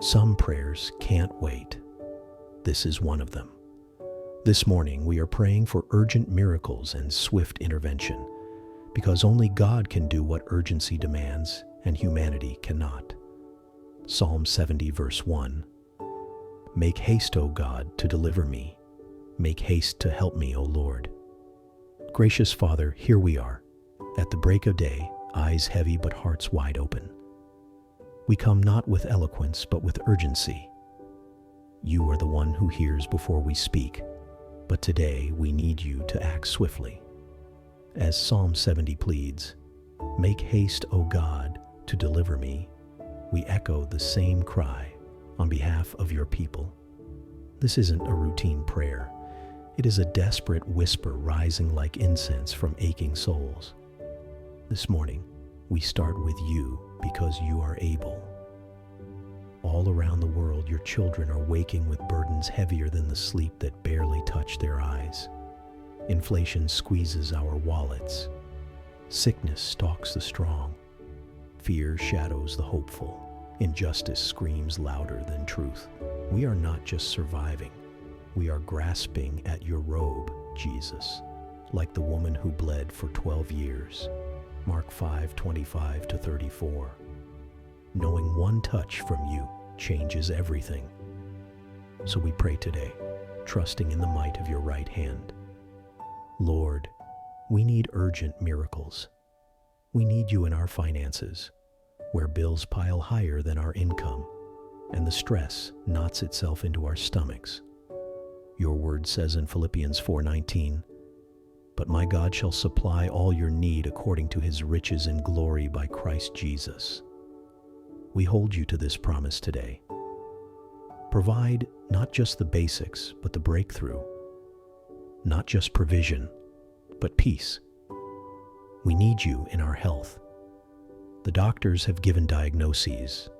Some prayers can't wait. This is one of them. This morning, we are praying for urgent miracles and swift intervention, because only God can do what urgency demands and humanity cannot. Psalm 70, verse 1. Make haste, O God, to deliver me. Make haste to help me, O Lord. Gracious Father, here we are, at the break of day, eyes heavy but hearts wide open. We come not with eloquence, but with urgency. You are the one who hears before we speak, but today we need you to act swiftly. As Psalm 70 pleads, make haste, O God, to deliver me, we echo the same cry on behalf of your people. This isn't a routine prayer. It is a desperate whisper rising like incense from aching souls. This morning, we start with you because you are able. All around the world, your children are waking with burdens heavier than the sleep that barely touch their eyes. Inflation squeezes our wallets. Sickness stalks the strong. Fear shadows the hopeful. Injustice screams louder than truth. We are not just surviving. We are grasping at your robe, Jesus, like the woman who bled for 12 years. Mark 5:25-34. Knowing one touch from you changes everything. So we pray today, trusting in the might of your right hand. Lord, we need urgent miracles. We need you in our finances, where bills pile higher than our income, and the stress knots itself into our stomachs. Your word says in Philippians 4:19, but my God shall supply all your need according to his riches in glory by Christ Jesus. We hold you to this promise today. Provide not just the basics, but the breakthrough. Not just provision, but peace. We need you in our health. The doctors have given diagnoses,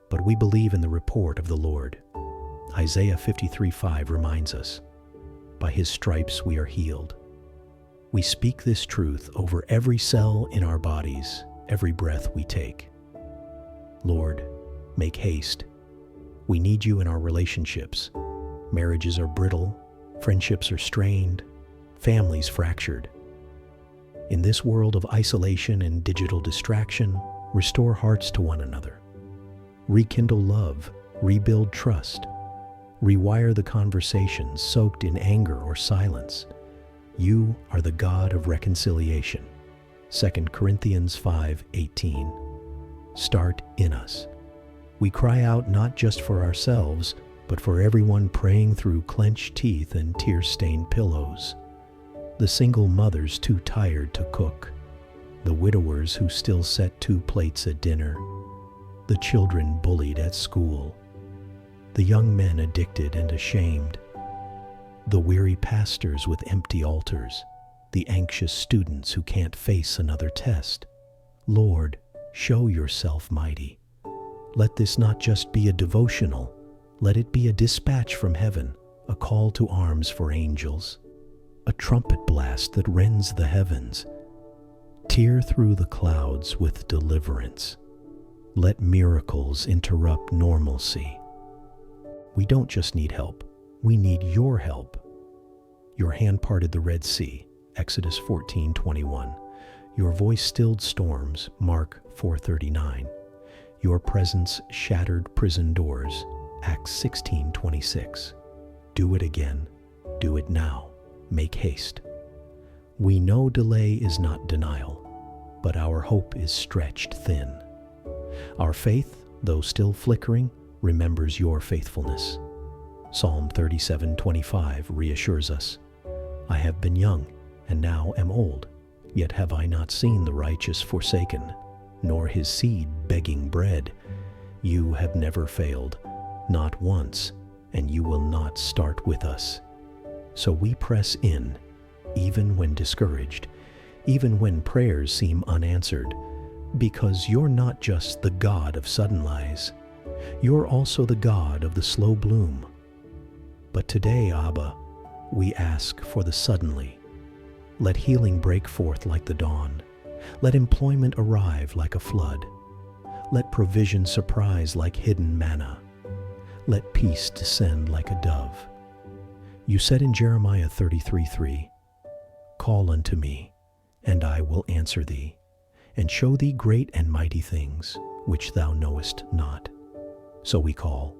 but we believe in the report of the Lord. Isaiah 53:5 reminds us, by his stripes we are healed. We speak this truth over every cell in our bodies, every breath we take. Lord, make haste. We need you in our relationships. Marriages are brittle, friendships are strained, families fractured. In this world of isolation and digital distraction, restore hearts to one another. Rekindle love, rebuild trust. Rewire the conversations soaked in anger or silence. You are the God of reconciliation. 2 Corinthians 5:18. Start in us. We cry out not just for ourselves, but for everyone praying through clenched teeth and tear-stained pillows. The single mothers too tired to cook. The widowers who still set 2 plates at dinner. The children bullied at school. The young men addicted and ashamed. The weary pastors with empty altars. The anxious students who can't face another test. Lord, show yourself mighty. Let this not just be a devotional. Let it be a dispatch from heaven, a call to arms for angels, a trumpet blast that rends the heavens. Tear through the clouds with deliverance. Let miracles interrupt normalcy. We don't just need help. We need your help. Your hand parted the Red Sea, Exodus 14:21. Your voice stilled storms, Mark 4:39. Your presence shattered prison doors, Acts 16:26. Do it again. Do it now. Make haste. We know delay is not denial, but our hope is stretched thin. Our faith, though still flickering, remembers your faithfulness. Psalm 37:25 reassures us, I have been young and now am old, yet have I not seen the righteous forsaken, nor his seed begging bread. You have never failed, not once, and you will not start with us. So we press in, even when discouraged, even when prayers seem unanswered, because you're not just the God of sudden lies. You're also the God of the slow bloom. But today, Abba, we ask for the suddenly. Let healing break forth like the dawn. Let employment arrive like a flood. Let provision surprise like hidden manna. Let peace descend like a dove. You said in Jeremiah 33:3, "Call unto me, and I will answer thee, and show thee great and mighty things, which thou knowest not." So we call,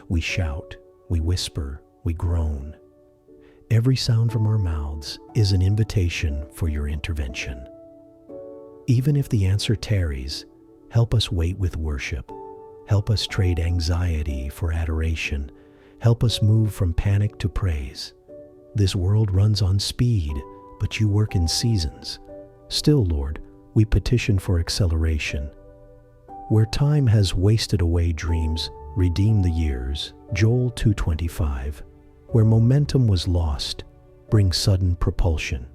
we shout, we whisper, we groan. Every sound from our mouths is an invitation for your intervention. Even if the answer tarries, help us wait with worship. Help us trade anxiety for adoration. Help us move from panic to praise. This world runs on speed, but you work in seasons. Still, Lord, we petition for acceleration. Where time has wasted away dreams, redeem the years. Joel 2:25. Where momentum was lost, bring sudden propulsion.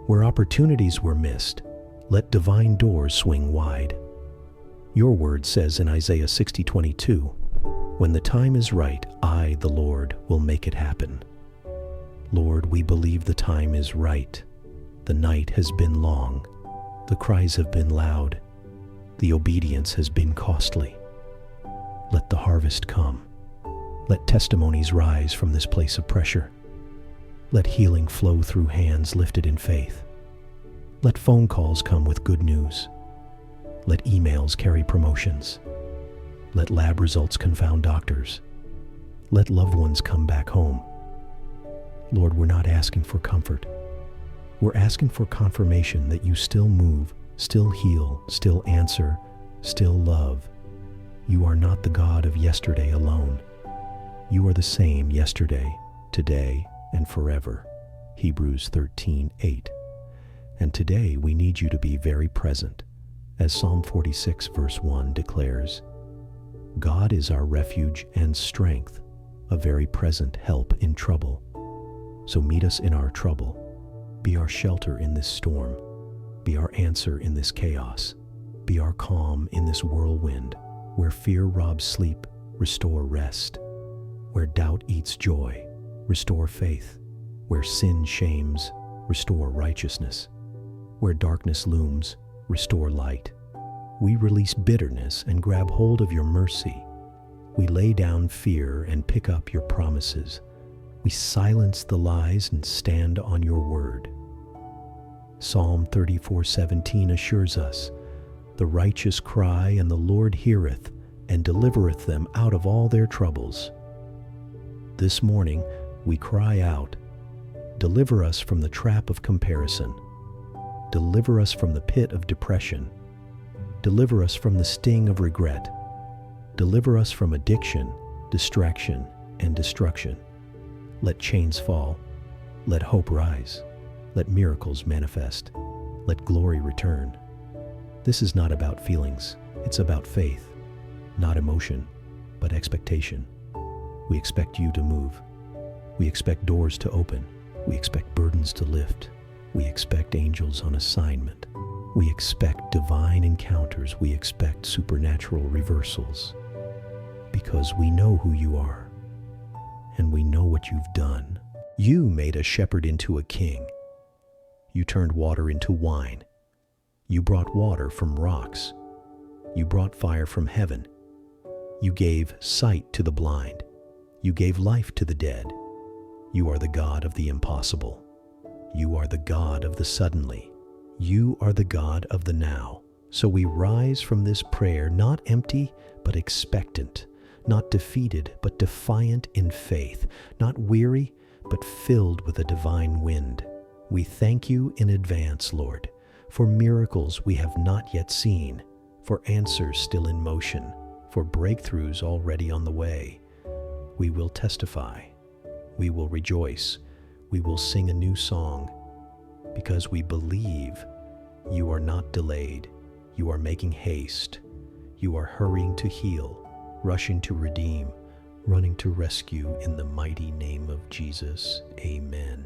Where opportunities were missed, let divine doors swing wide. Your word says in Isaiah 60:22, "When the time is right, I, the Lord, will make it happen." Lord, we believe the time is right. The night has been long. The cries have been loud. The obedience has been costly. Let the harvest come. Let testimonies rise from this place of pressure. Let healing flow through hands lifted in faith. Let phone calls come with good news. Let emails carry promotions. Let lab results confound doctors. Let loved ones come back home. Lord, we're not asking for comfort. We're asking for confirmation that you still move, still heal, still answer, still love. You are not the God of yesterday alone. You are the same yesterday, today, and forever. Hebrews 13:8. And today we need you to be very present. As Psalm 46 verse 1 declares, God is our refuge and strength, a very present help in trouble. So meet us in our trouble. Be our shelter in this storm. Be our answer in this chaos. Be our calm in this whirlwind. Where fear robs sleep, restore rest. Where doubt eats joy, restore faith. Where sin shames, restore righteousness. Where darkness looms, restore light. We release bitterness and grab hold of your mercy. We lay down fear and pick up your promises. We silence the lies and stand on your word. Psalm 34:17 assures us, "The righteous cry, and the Lord heareth, and delivereth them out of all their troubles." This morning, we cry out, "Deliver us from the trap of comparison. Deliver us from the pit of depression. Deliver us from the sting of regret. Deliver us from addiction, distraction, and destruction. Let chains fall. Let hope rise. Let miracles manifest. Let glory return." This is not about feelings. It's about faith. Not emotion, but expectation. We expect you to move. We expect doors to open. We expect burdens to lift. We expect angels on assignment. We expect divine encounters. We expect supernatural reversals. Because we know who you are, and we know what you've done. You made a shepherd into a king. You turned water into wine. You brought water from rocks. You brought fire from heaven. You gave sight to the blind. You gave life to the dead. You are the God of the impossible. You are the God of the suddenly. You are the God of the now. So we rise from this prayer not empty, but expectant, not defeated, but defiant in faith, not weary, but filled with a divine wind. We thank you in advance, Lord, for miracles we have not yet seen, for answers still in motion, for breakthroughs already on the way. We will testify. We will rejoice. We will sing a new song, because we believe you are not delayed. You are making haste. You are hurrying to heal, rushing to redeem, running to rescue in the mighty name of Jesus. Amen.